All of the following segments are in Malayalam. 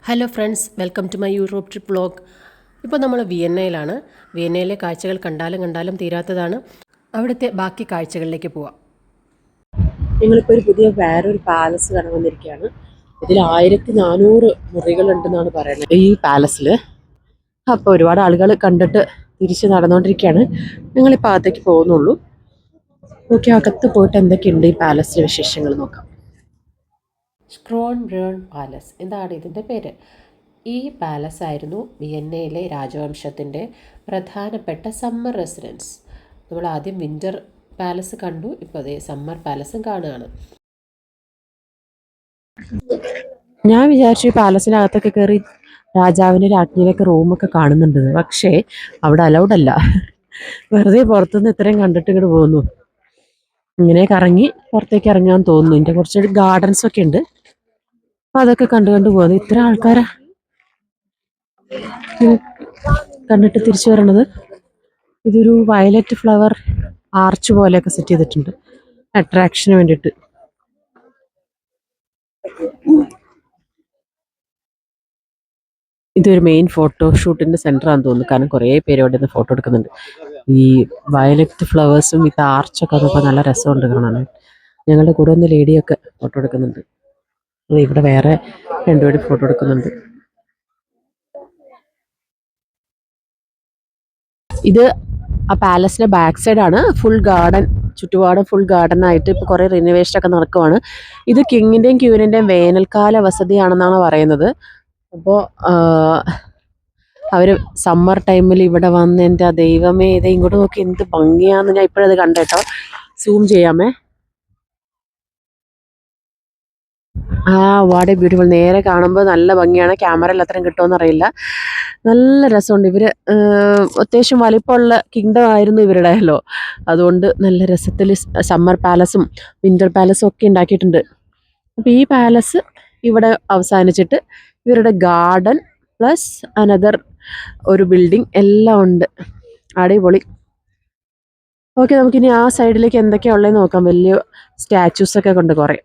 Hello friends, welcome to my Europe trip vlog. ഇപ്പോൾ നമ്മൾ വിയന്നയിലാണ്. വിയന്നയിലെ കാഴ്ചകൾ കണ്ടാലും തീരാത്തതാണ്. അവിടുത്തെ ബാക്കി കാഴ്ചകളിലേക്ക് പോവാം. ഞങ്ങളിപ്പോൾ വേറൊരു പാലസ് കാണാൻ വന്നിരിക്കുകയാണ്. ഇതിൽ 1400 മുറികളുണ്ടെന്നാണ് പറയുന്നത് ഈ പാലസിൽ. അപ്പോൾ ഒരുപാട് ആളുകൾ കണ്ടിട്ട് തിരിച്ച് നടന്നുകൊണ്ടിരിക്കുകയാണ്. ഞങ്ങളിപ്പോൾ അകത്തേക്ക് പോകുന്നുള്ളൂ. ഓക്കെ, അകത്ത് പോയിട്ട് എന്തൊക്കെയുണ്ട് ഈ പാലസിലെ വിശേഷങ്ങൾ നോക്കാം. സ്ക്രോൺബ്രേൺ പാലസ് എന്താണ് ഇതിൻ്റെ പേര്? ഈ പാലസ് ആയിരുന്നു വിയന്നയിലെ രാജവംശത്തിൻ്റെ പ്രധാനപ്പെട്ട സമ്മർ റെസിഡൻസ്. നമ്മൾ ആദ്യം വിൻ്റർ പാലസ് കണ്ടു, ഇപ്പോൾ അതേ സമ്മർ പാലസും കാണുകയാണ്. ഞാൻ വിചാരിച്ചു ഈ പാലസിനകത്തൊക്കെ കയറി രാജാവിൻ്റെ രാജ്ഞിയിലൊക്കെ റൂമൊക്കെ കാണുന്നുണ്ട്. പക്ഷേ അവിടെ അലൗഡ് അല്ല. വെറുതെ പുറത്തുനിന്ന് ഇത്രയും കണ്ടിട്ട് ഇങ്ങോട്ട് പോകുന്നു. ഇങ്ങനെ കറങ്ങി പുറത്തേക്ക് ഇറങ്ങാൻ തോന്നുന്നു. ഇതിൻ്റെ കുറച്ച് ഗാർഡൻസ് ഒക്കെ ഉണ്ട്. അപ്പം അതൊക്കെ കണ്ടു പോകുന്നു. ഇത്ര ആൾക്കാരാ കണ്ടിട്ട് തിരിച്ചു വരണത്. ഇതൊരു വയലറ്റ് ഫ്ലവർ ആർച്ച് പോലെയൊക്കെ സെറ്റ് ചെയ്തിട്ടുണ്ട് അട്രാക്ഷന് വേണ്ടിയിട്ട്. ഇതൊരു മെയിൻ ഫോട്ടോ ഷൂട്ടിന്റെ സെന്റർ ആണെന്ന് തോന്നുന്നു. കാരണം കുറേ പേര് അവിടെ നിന്ന് ഫോട്ടോ എടുക്കുന്നുണ്ട്. ഈ വയലറ്റ് ഫ്ലവേഴ്സും ഇത് ആർച്ചൊക്കെ വന്നപ്പോൾ നല്ല രസമുണ്ട് കാണാൻ. ഞങ്ങളുടെ കൂടെ ഒന്ന് ലേഡിയൊക്കെ ഫോട്ടോ എടുക്കുന്നുണ്ട്. ഇവിടെ വേറെ രണ്ടുപേരും ഫോട്ടോ എടുക്കുന്നുണ്ട്. ഇത് ആ പാലസിന്റെ ബാക്ക് സൈഡ് ആണ്. ഫുൾ ഗാർഡൻ, ചുറ്റുപാടും ഫുൾ ഗാർഡൻ ആയിട്ട് ഇപ്പോൾ കുറേ റിനോവേഷൻ ഒക്കെ നടക്കുവാണ്. ഇത് കിങ്ങിന്റെയും ക്യൂവിന്റെയും വേനൽക്കാല വസതിയാണെന്നാണ് പറയുന്നത്. അപ്പോൾ അവർ സമ്മർ ടൈമിൽ ഇവിടെ വന്ന് എൻ്റെ ദൈവമേ, ഇതേ ഇങ്ങോട്ട് നോക്കി എന്ത് ഭംഗിയാന്ന്. ഞാൻ ഇപ്പോഴത് കണ്ടേട്ടോ, സൂം ചെയ്യാമേ. What a beautiful. നേരെ കാണുമ്പോൾ നല്ല ഭംഗിയാണ്. ക്യാമറയിൽ അത്രയും കിട്ടുമെന്ന് അറിയില്ല. നല്ല രസമുണ്ട്. ഇവർ അത്യാവശ്യം വലിപ്പമുള്ള കിങ്ഡം ആയിരുന്നു ഇവരുടെ അല്ലോ. അതുകൊണ്ട് നല്ല രസത്തിൽ സമ്മർ പാലസും വിൻ്റർ പാലസും ഒക്കെ ഉണ്ടാക്കിയിട്ടുണ്ട്. അപ്പോൾ ഈ പാലസ് ഇവിടെ അവസാനിച്ചിട്ട് ഇവരുടെ ഗാർഡൻ പ്ലസ് അനദർ ഒരു ബിൽഡിംഗ് എല്ലാം ഉണ്ട്. അടിപൊളി. ഓക്കെ, നമുക്കിനി ആ സൈഡിലേക്ക് എന്തൊക്കെയാണ് ഉള്ളതെന്ന് നോക്കാം. വലിയ സ്റ്റാച്യൂസ് ഒക്കെ കൊണ്ട് കുറേ.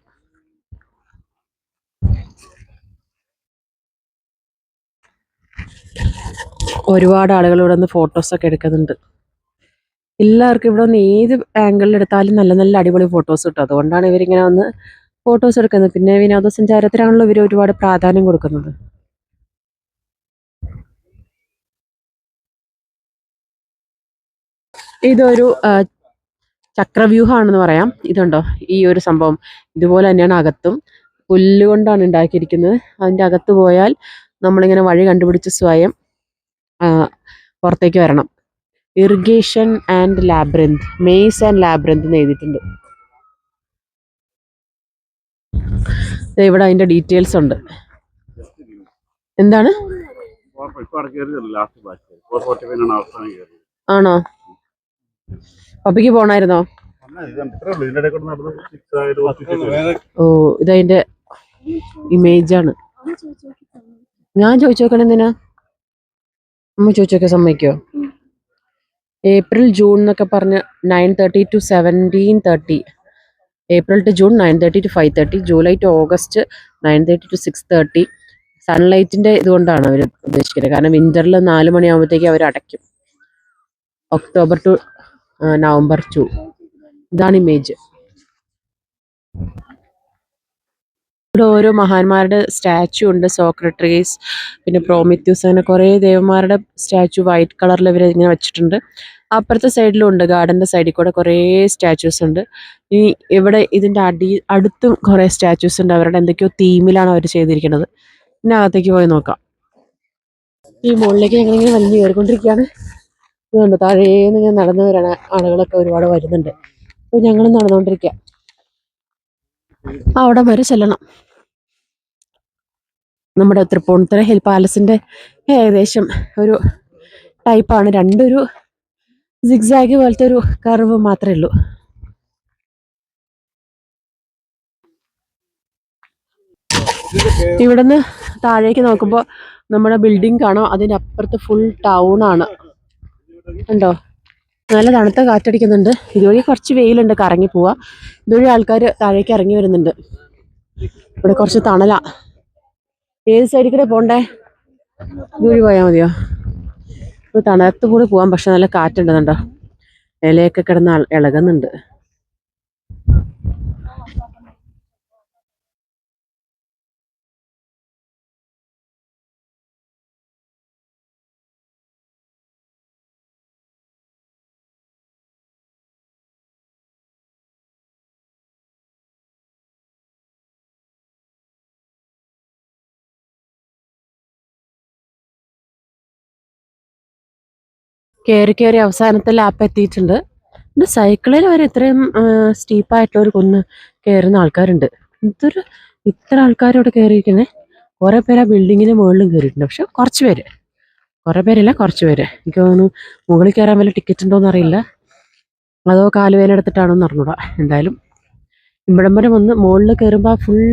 ഒരുപാട് ആളുകൾ ഇവിടെ നിന്ന് ഫോട്ടോസൊക്കെ എടുക്കുന്നുണ്ട്. എല്ലാവർക്കും ഇവിടെ നിന്ന് ഏത് ആംഗിളിൽ എടുത്താലും നല്ല നല്ല അടിപൊളി ഫോട്ടോസ് കിട്ടും. അതുകൊണ്ടാണ് ഇവരിങ്ങനെ വന്ന് ഫോട്ടോസ് എടുക്കുന്നത്. പിന്നെ വിനോദസഞ്ചാരത്തിനാണല്ലോ ഇവർ ഒരുപാട് പ്രാധാന്യം കൊടുക്കുന്നത്. ഇതൊരു ചക്രവ്യൂഹമാണെന്ന് പറയാം. ഇതുണ്ടോ ഈ ഒരു സംഭവം? ഇതുപോലെ തന്നെയാണ് അകത്തും. പുല്ലുകൊണ്ടാണ് ഉണ്ടാക്കിയിരിക്കുന്നത്. അതിൻ്റെ അകത്ത് പോയാൽ നമ്മളിങ്ങനെ വഴി കണ്ടുപിടിച്ച് സ്വയം പുറത്തേക്ക് വരണം. Irrigation and labyrinth, maze and labyrinth എന്ന് എഴുതിയിട്ടുണ്ട്. ഇവിടെ അതിന്റെ ഡീറ്റെയിൽസ് ഉണ്ട്. എന്താണ്? ആണോ? പപ്പിക്ക് പോണായിരുന്നോ? ഓ, ഇതതിന്റെ ഇമേജ് ആണ്. ഞാൻ ചോദിച്ചു നോക്കണം. എന്തിനാ അമ്മ ചോദിച്ചു നോക്കാൻ സമ്മതിക്കോ? ഏപ്രിൽ ജൂൺ എന്നൊക്കെ പറഞ്ഞ് 9:30 to 17:30. April to June 9:30 to 5:30. July to August 9:30 to 6:30. സൺലൈറ്റിന്റെ ഇതുകൊണ്ടാണ് അവർ ഉദ്ദേശിക്കുന്നത്. കാരണം വിന്ററിൽ 4 മണിയാകുമ്പോഴത്തേക്ക് അവർ അടയ്ക്കും. October to November 2. ഇതാണ് ഇമേജ്. ഇവിടെ ഓരോ മഹാന്മാരുടെ സ്റ്റാച്ചു ഉണ്ട്. സോക്രട്ടീസ്, പിന്നെ പ്രോമിത്യൂസ്, അങ്ങനെ കുറേ ദേവന്മാരുടെ സ്റ്റാച്ചു വൈറ്റ് കളറിൽ ഇവർ ഇങ്ങനെ വെച്ചിട്ടുണ്ട്. അപ്പുറത്തെ സൈഡിലും ഉണ്ട്. ഗാർഡന്റെ സൈഡിൽ കൂടെ കുറേ സ്റ്റാച്യൂസ് ഉണ്ട്. ഈ ഇവിടെ ഇതിന്റെ അടുത്തും കുറേ സ്റ്റാച്യൂസ് ഉണ്ട്. അവരുടെ എന്തൊക്കെയോ തീമിലാണ് അവർ ചെയ്തിരിക്കുന്നത്. പിന്നെ അകത്തേക്ക് പോയി നോക്കാം. ഈ മുകളിലേക്ക് ഞങ്ങളിങ്ങനെ വലിഞ്ഞു കയറിക്കൊണ്ടിരിക്കുകയാണ്. ഇതുകൊണ്ട് താഴേന്ന് ഇങ്ങനെ നടന്നു വരണ ആളുകളൊക്കെ ഒരുപാട് വരുന്നുണ്ട്. അപ്പോൾ ഞങ്ങൾ നടന്നുകൊണ്ടിരിക്കുക. അവിടെ വരെ ചെല്ലണം. നമ്മുടെ തൃപ്പൂണിത്തുറ ഹിൽ പാലസിന്റെ ഏകദേശം ഒരു ടൈപ്പാണ്. രണ്ടൊരു സിഗ്സാഗ് പോലത്തെ ഒരു കർവ് മാത്രമേ ഉള്ളൂ. ഇവിടുന്ന് താഴേക്ക് നോക്കുമ്പോൾ നമ്മുടെ ബിൽഡിംഗ് കാണാം. അതിൻ്റെ അപ്പുറത്ത് ഫുൾ ടൗൺ ആണ്. ഉണ്ടോ? നല്ല തണുത്ത കാറ്റടിക്കുന്നുണ്ട്. ഇതുവഴി കുറച്ച് വെയിലുണ്ട്, കറങ്ങി പോവാ. ഇതുവഴി ആൾക്കാർ താഴേക്ക് ഇറങ്ങി വരുന്നുണ്ട്. ഇവിടെ കുറച്ച് തണലാ. ഏത് സൈഡിൽ കൂടെ പോണ്ടേ? ഇതുവഴി പോയാൽ മതിയോ? ഇപ്പോൾ തണുത്ത് കൂടി പോകാൻ, പക്ഷെ നല്ല കാറ്റുണ്ടെന്നുണ്ടോ, ഇലയൊക്കെ കിടന്ന് ഇളകുന്നുണ്ട്. കയറി കയറി അവസാനത്തെ ലാപ്പ് എത്തിയിട്ടുണ്ട്. പിന്നെ സൈക്കിളിൽ വരെ ഇത്രയും സ്റ്റീപ്പായിട്ടുള്ള ഒരു കുന്ന് കയറുന്ന ആൾക്കാരുണ്ട്. ഇത്ര ആൾക്കാരോട് കയറിയിരിക്കുന്നത്. കുറെ പേര് ആ ബിൽഡിങ്ങിന് മുകളിലും കയറിയിട്ടുണ്ട്. പക്ഷെ കുറച്ച് പേര്, കുറെ പേരില്ല, കുറച്ച് പേര്. എനിക്ക് തോന്നുന്നു മുകളിൽ കയറാൻ വല്ല ടിക്കറ്റ് ഉണ്ടോയെന്ന് അറിയില്ല, അതോ കാലുവേന എടുത്തിട്ടാണോ എന്ന് അറിഞ്ഞൂടാ. എന്തായാലും ഇവിടം വരെ വന്ന് മുകളിൽ കയറുമ്പോൾ ഫുൾ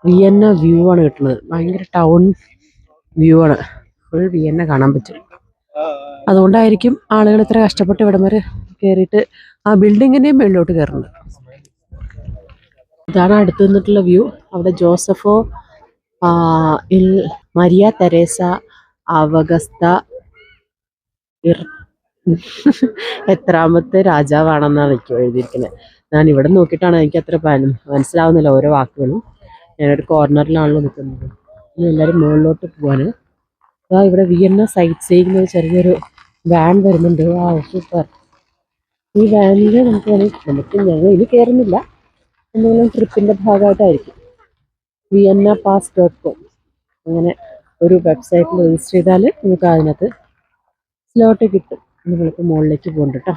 വിയന്ന വ്യൂ ആണ് കിട്ടുന്നത്. ഭയങ്കര ടൗൺ വ്യൂ ആണ്. ഫുൾ വിയന്ന കാണാൻ പറ്റും. അതുകൊണ്ടായിരിക്കും ആളുകൾ ഇത്ര കഷ്ടപ്പെട്ട് ഇവിടം വരെ കയറിയിട്ട് ആ ബിൽഡിങ്ങിൻ്റെയും മുകളിലോട്ട് കയറുന്നത്. ഇതാണ് അടുത്ത് നിന്നിട്ടുള്ള വ്യൂ. അവിടെ ജോസഫോ മരിയ തെരേസ അവഗസ്ത എത്രാമത്തെ രാജാവാണെന്നാണ് എനിക്ക് എഴുതിയിരിക്കുന്നത്. ഞാൻ ഇവിടെ നോക്കിയിട്ടാണ്, എനിക്ക് അത്ര മനസ്സിലാവുന്നില്ല ഓരോ വാക്കുകളും. ഞാനൊരു കോർണറിലാണല്ലോ നിൽക്കുന്നത്. ഇനി എല്ലാവരും മുകളിലോട്ട് പോവാണ്. ഇവിടെ വിയന്ന സൈറ്റ് സീയിങ് ചെറിയൊരു വാൻ വരുന്നുണ്ട്. ആ സൂപ്പർ. ഈ വാനിൽ ഞങ്ങൾ ഇനി കയറുന്നില്ല, എന്തെങ്കിലും ട്രിപ്പിൻ്റെ ഭാഗമായിട്ടായിരിക്കും. viennapass.com അങ്ങനെ ഒരു വെബ്സൈറ്റിൽ രജിസ്റ്റർ ചെയ്താൽ നമുക്ക് അതിനകത്ത് സ്ലോട്ട് കിട്ടും. നമ്മളിപ്പോൾ മുകളിലേക്ക് പോകുന്നുണ്ട് കേട്ടോ.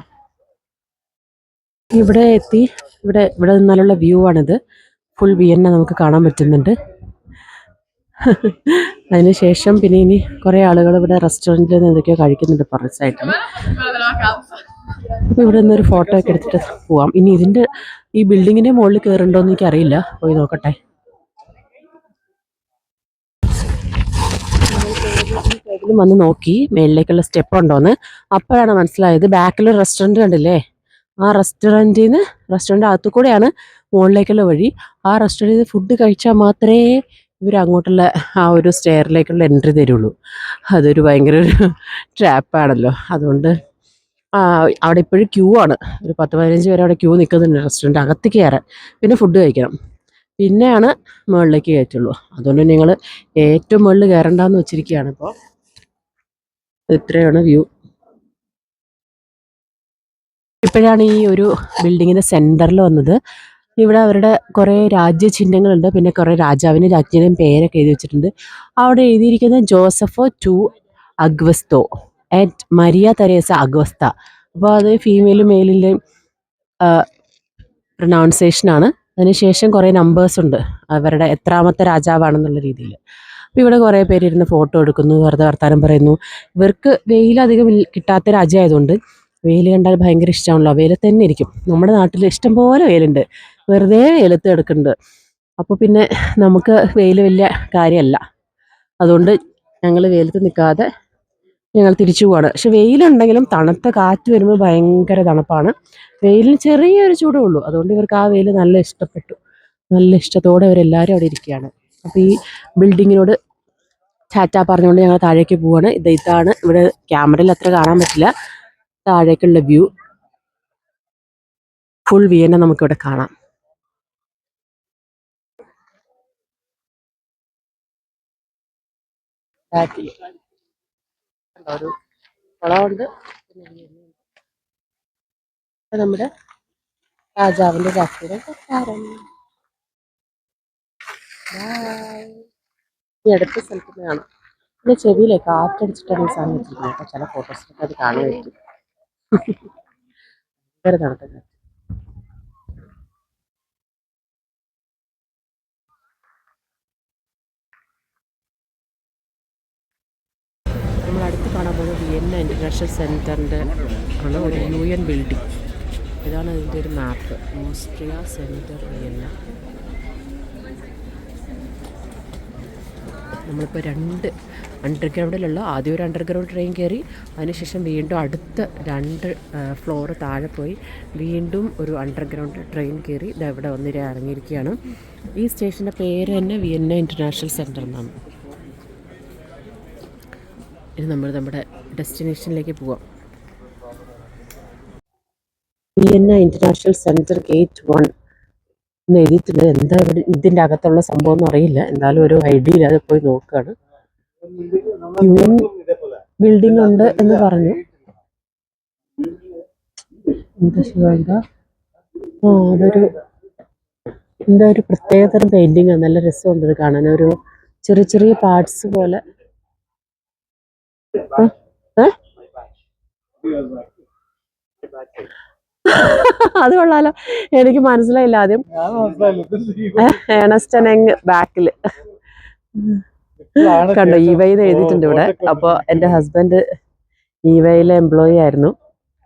ഇവിടെ എത്തി. ഇവിടെ നിന്നാലുള്ള വ്യൂ ആണിത്. ഫുൾ വിയന്ന നമുക്ക് കാണാൻ പറ്റുന്നുണ്ട്. അതിനുശേഷം പിന്നെ ഇനി കുറേ ആളുകൾ ഇവിടെ റെസ്റ്റോറൻറ്റിൽ നിന്ന് എന്തൊക്കെയോ കഴിക്കുന്നുണ്ട് പുറത്തായിട്ട്. അപ്പോൾ ഇവിടെ നിന്നൊരു ഫോട്ടോ ഒക്കെ എടുത്തിട്ട് പോവാം. ഇനി ഈ ബിൽഡിങ്ങിൻ്റെ മുകളിൽ കയറുന്നുണ്ടോയെന്ന് എനിക്കറിയില്ല, പോയി നോക്കട്ടെ. വന്ന് നോക്കി മേളിലേക്കുള്ള സ്റ്റെപ്പ് ഉണ്ടോയെന്ന്. അപ്പോഴാണ് മനസ്സിലായത്, ബാക്കിൽ റെസ്റ്റോറൻറ്റ് കണ്ടില്ലേ, ആ റെസ്റ്റോറൻറ്റ് അകത്തു കൂടെയാണ് മുകളിലേക്കുള്ള വഴി. ആ റെസ്റ്റോറൻറ്റിൽ നിന്ന് ഫുഡ് കഴിച്ചാൽ മാത്രമേ ഇവർ അങ്ങോട്ടുള്ള ആ ഒരു സ്റ്റെയറിലേക്കുള്ള എൻട്രി തരുള്ളൂ. അതൊരു ഭയങ്കര ഒരു ട്രാപ്പാണല്ലോ. അതുകൊണ്ട് അവിടെ ഇപ്പോഴും ക്യൂ ആണ്. ഒരു 10-15 പേര് അവിടെ ക്യൂ നിൽക്കുന്നുണ്ട് റെസ്റ്റോറൻറ്റ് അകത്തേക്ക് കയറാൻ. പിന്നെ ഫുഡ് കഴിക്കണം, പിന്നെയാണ് മുകളിലേക്ക് കയറ്റുള്ളൂ. അതുകൊണ്ട് നിങ്ങൾ ഏറ്റവും മുകളിൽ കയറണ്ടെന്ന് വെച്ചിരിക്കുകയാണ്. ഇപ്പോൾ ഇത്രയാണ് വ്യൂ. ഇപ്പോഴാണ് ഈ ഒരു ബിൽഡിങ്ങിൻ്റെ സെൻറ്ററിൽ വന്നത്. ഇവിടെ അവരുടെ കുറേ രാജ്യചിഹ്നങ്ങളുണ്ട്, പിന്നെ കുറേ രാജാവിൻ്റെ രാജ്ഞിയുടെയും പേരൊക്കെ എഴുതി വെച്ചിട്ടുണ്ട്. അവിടെ എഴുതിയിരിക്കുന്നത് ജോസഫോ ടു അഗ്വസ്തോ ആൻഡ് മരിയ തെരേസ അഗ്വസ്ത. അപ്പോൾ അത് ഫീമെയിലും മെയിലിൻ്റെയും പ്രൊനൗൺസിയേഷനാണ്. അതിനുശേഷം കുറേ നമ്പേഴ്സ് ഉണ്ട്, അവരുടെ എത്രാമത്തെ രാജാവാണെന്നുള്ള രീതിയിൽ. അപ്പോൾ ഇവിടെ കുറേ പേര് ഇരുന്ന് ഫോട്ടോ എടുക്കുന്നു, വെറുതെ വർത്താനം പറയുന്നു. ഇവർക്ക് വെയിലധികം കിട്ടാത്ത രാജ്യമായതുകൊണ്ട് വെയിൽ കണ്ടാൽ ഭയങ്കര ഇഷ്ടമാണല്ലോ, വെയിലത്ത് തന്നെ ഇരിക്കും. നമ്മുടെ നാട്ടിൽ ഇഷ്ടംപോലെ വെയിലുണ്ട്, വെറുതെ വെയിലത്ത് എടുക്കുന്നുണ്ട്. അപ്പോൾ പിന്നെ നമുക്ക് വെയിൽ വലിയ കാര്യമല്ല. അതുകൊണ്ട് ഞങ്ങൾ വെയിലത്ത് നിൽക്കാതെ ഞങ്ങൾ തിരിച്ചു പോവാണ്. പക്ഷെ വെയിലുണ്ടെങ്കിലും തണുത്ത കാറ്റ് വരുമ്പോൾ ഭയങ്കര തണുപ്പാണ്. വെയിലിന് ചെറിയൊരു ചൂടേ ഉള്ളൂ. അതുകൊണ്ട് ഇവർക്ക് ആ വെയിൽ നല്ല ഇഷ്ടപ്പെട്ടു. നല്ല ഇഷ്ടത്തോടെ അവരെല്ലാവരും അവിടെ ഇരിക്കുകയാണ്. അപ്പോൾ ഈ ബിൽഡിങ്ങിനോട് ടാറ്റ പറഞ്ഞുകൊണ്ട് ഞങ്ങൾ താഴേക്ക് പോവാണ്. ഇതാണ് ഇവിടെ ക്യാമറയിൽ അത്ര കാണാൻ പറ്റില്ല, താഴേക്കുള്ള വ്യൂ. ഫുൾ വിയന്ന നമുക്കിവിടെ കാണാം. ഒരു കുളമുണ്ട്, നമ്മുടെ രാജാവിൻ്റെ രാത്രിയുടെ കൊട്ടാരം. ഈ അടുത്ത സ്ഥലത്ത് കാണാം. പിന്നെ ചെവിയിലെ കാറ്റടിച്ചിട്ടാണ് ഈ സാധനം വെച്ചിരിക്കുന്നത്. അപ്പോൾ ചില ഫോട്ടോസിലൊക്കെ അത് കാണാൻ പറ്റും. വേറെ തണുത്ത കാറ്റ്. നമ്മൾ അടുത്ത് കാണാൻ പോകുന്നത് വിയന്ന ഇൻ്റർനാഷണൽ സെൻറ്ററിൻ്റെ ആണ്, ഒരു UN ബിൽഡിംഗ്. ഇതാണ് അതിൻ്റെ ഒരു മാപ്പ്. Austria centre Vienna. നമ്മളിപ്പോൾ 2 അണ്ടർഗ്രൗണ്ടിലുള്ള ആദ്യം ഒരു അണ്ടർഗ്രൗണ്ട് ട്രെയിൻ കയറി, അതിനുശേഷം വീണ്ടും അടുത്ത 2 ഫ്ലോർ താഴെ പോയി വീണ്ടും ഒരു അണ്ടർഗ്രൗണ്ട് ട്രെയിൻ കയറി ഇത് ഇവിടെ വന്നിട്ട് ഇറങ്ങിയിരിക്കുകയാണ്. ഈ സ്റ്റേഷൻ്റെ പേര് തന്നെ വിയന്ന ഇൻ്റർനാഷണൽ സെൻറ്റർ എന്നാണ്. ഇനി നമ്മൾ നമ്മുടെ ഡെസ്റ്റിനേഷനിലേക്ക് പോവാം. വിയന്ന ഇൻ്റർനാഷണൽ സെൻറ്റർ ഗേറ്റ് 1 എന്ന് എഴുതിയിട്ടുണ്ട്. എന്താ ഇവിടെ ഇതിൻ്റെ അകത്തുള്ള സംഭവം എന്ന് അറിയില്ല, എന്തായാലും ഒരു ഐഡിയ ഇല്ലാതെ പോയി നോക്കുകയാണ്. UN ബിൽഡിംഗ് ഉണ്ട് എന്ന് പറഞ്ഞു. എന്താ ശിവ, അതൊരു എന്താ ഒരു പ്രത്യേകതരം പെയിന്റിങ് ആണ്. നല്ല രസമുണ്ട് ഇത് കാണാൻ. ഒരു ചെറിയ ചെറിയ പാർട്സ് പോലെ. അത് കൊള്ളാലോ, എനിക്ക് മനസ്സിലായില്ല ആദ്യം. ഏണസ്റ്റനെങ് ബാക്കില് കണ്ടോ ഇവൈന്ന് എഴുതിയിട്ടുണ്ട് ഇവിടെ. അപ്പോൾ എൻ്റെ ഹസ്ബൻഡ് ഇവയിലെ എംപ്ലോയി ആയിരുന്നു,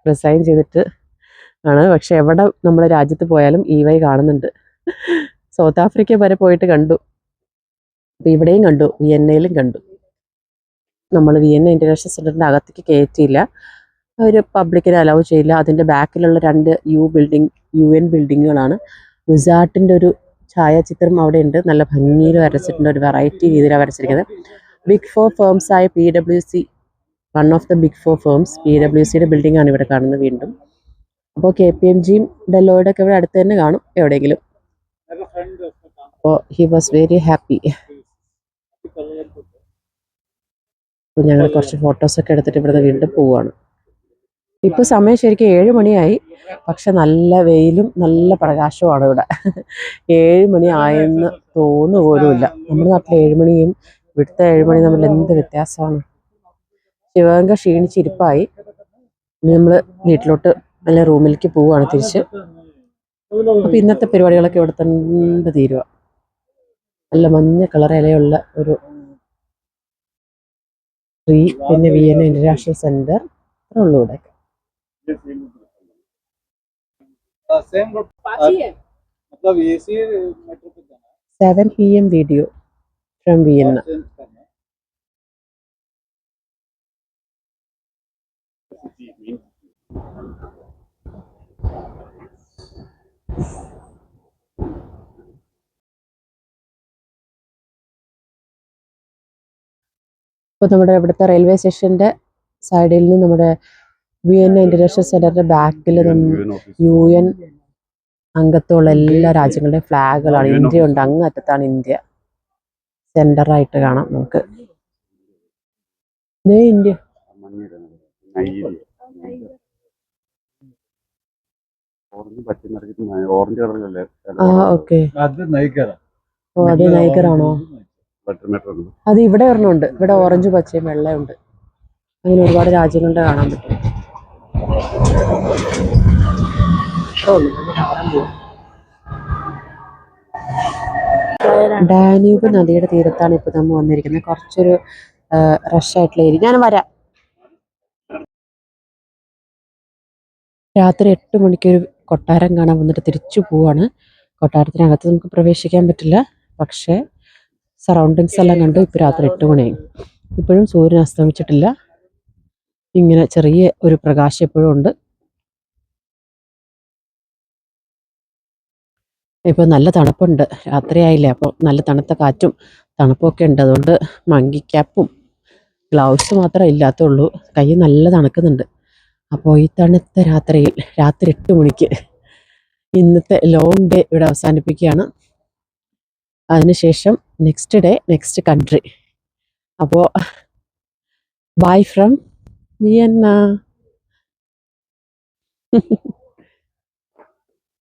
റിസൈൻ ചെയ്തിട്ട് ആണ്. പക്ഷെ എവിടെ നമ്മുടെ രാജ്യത്ത് പോയാലും ഇവൈ കാണുന്നുണ്ട്. സൗത്ത് ആഫ്രിക്ക വരെ പോയിട്ട് കണ്ടു, അപ്പോൾ ഇവിടെയും കണ്ടു, വിയന്നയിലും കണ്ടു. നമ്മൾ വിയന്ന ഇൻ്റർനാഷണൽ സെൻറ്ററിൻ്റെ അകത്തേക്ക് കയറ്റിയില്ല, അവർ പബ്ലിക്കിനെ അലൗ ചെയ്യില്ല. അതിൻ്റെ ബാക്കിലുള്ള 2 UN ബിൽഡിങ്ങുകളാണ്. വിസാർട്ടിൻ്റെ ഒരു ഛായാചിത്രം അവിടെ ഉണ്ട്, നല്ല ഭംഗിയിൽ വരച്ചിട്ടുണ്ട്, ഒരു വെറൈറ്റി രീതിയിലാണ് വരച്ചിരിക്കുന്നത്. ബിഗ് 4 ഫേംസ് ആയ PwC, one of the big 4 firms PwCയുടെ ബിൽഡിംഗ് ആണ് ഇവിടെ കാണുന്നത് വീണ്ടും. അപ്പോൾ KPMGയും ഡെലോയുടെ ഒക്കെ ഇവിടെ അടുത്ത് തന്നെ കാണും എവിടെയെങ്കിലും. അപ്പോൾ ഹി വാസ് വെരി ഹാപ്പി. അപ്പോൾ ഞങ്ങൾ കുറച്ച് ഫോട്ടോസൊക്കെ എടുത്തിട്ട് ഇവിടുന്ന് വീണ്ടും പോവുകയാണ്. ഇപ്പോൾ സമയം ശരിക്കും 7 മണിയായി, പക്ഷെ നല്ല വെയിലും നല്ല പ്രകാശവുമാണ് ഇവിടെ. 7 മണി ആയെന്ന് തോന്നുന്നു പോലുമില്ല. നമ്മുടെ നാട്ടിൽ 7 മണിയും ഇവിടുത്തെ 7 മണി തമ്മിൽ എന്ത് വ്യത്യാസമാണ്. ശിവഗംഗ ക്ഷീണിച്ചിരിപ്പായി. ഇനി നമ്മൾ വീട്ടിലോട്ട് നല്ല റൂമിലേക്ക് പോവുകയാണ് തിരിച്ച്. അപ്പം ഇന്നത്തെ പരിപാടികളൊക്കെ ഇവിടെ തന്നെ തീരുക. നല്ല മഞ്ഞ കളർ ഇലയുള്ള ഒരു ട്രീ, പിന്നെ വിയന്ന ഇൻ്റർനാഷണൽ സെൻറ്റർ, അത്രേ ഉള്ളൂ ഇവിടെ. 7 PM വീഡിയോ ഫ്രം വിയന്ന. ഇപ്പോൾ നമ്മുടെ ഇവിടുത്തെ റെയിൽവേ സ്റ്റേഷൻ്റെ സൈഡിൽ നിന്ന് നമ്മുടെ വിയന്ന ഇൻ്റർനാഷണൽ സെൻറ്ററിൻ്റെ ബാക്കിൽ UN അംഗത്തുള്ള എല്ലാ രാജ്യങ്ങളുടെയും ഫ്ലാഗുകളാണ്. ഇന്ത്യ ഉണ്ട്, അങ്ങ് അറ്റത്താണ് ഇന്ത്യ, സെൻറ്ററായിട്ട് കാണാം നമുക്ക്. India okay. ഓ അത് നൈഗറാണോ? അത് ഇവിടെ ഒരെണ്ണമുണ്ട്, ഇവിടെ ഓറഞ്ച് പച്ചയും വെള്ളയുണ്ട്. അങ്ങനെ ഒരുപാട് രാജ്യങ്ങളുടെ കാണാൻ പറ്റും. ഡാന്യൂബ് നദിയുടെ തീരത്താണ് ഇപ്പോൾ നമ്മൾ വന്നിരിക്കുന്നത്. കുറച്ചൊരു റഷായിട്ടുള്ള ഏരിയ. ഞാൻ വരാം. രാത്രി 8 മണിക്കൊരു കൊട്ടാരം കാണാൻ വന്നിട്ട് തിരിച്ചു പോവാണ്. കൊട്ടാരത്തിനകത്ത് നമുക്ക് പ്രവേശിക്കാൻ പറ്റില്ല, പക്ഷേ സറൗണ്ടിങ്സ് എല്ലാം കണ്ടു. ഇപ്പോൾ രാത്രി 8 മണിയായി, ഇപ്പോഴും സൂര്യൻ അസ്തമിച്ചിട്ടില്ല. ഇങ്ങനെ ചെറിയ ഒരു പ്രകാശം എപ്പോഴും ഉണ്ട്. ഇപ്പോൾ നല്ല തണുപ്പുണ്ട്, രാത്രിയായില്ലേ, അപ്പോൾ നല്ല തണുത്ത കാറ്റും തണുപ്പൊക്കെ ഉണ്ട്. അതുകൊണ്ട് മങ്കി ക്യാപ്പും ഗ്ലൗസ് മാത്രമേ ഇല്ലാത്തുള്ളൂ. കൈ നല്ല തണുക്കുന്നുണ്ട്. അപ്പോൾ ഈ തണുത്ത രാത്രിയിൽ രാത്രി 8 മണിക്ക് ഇന്നത്തെ ലോങ് ഡേ ഇവിടെ അവസാനിപ്പിക്കുകയാണ്. അതിനുശേഷം നെക്സ്റ്റ് ഡേ നെക്സ്റ്റ് കൺട്രി. അപ്പോൾ ബൈ ഫ്രം വിയന്ന.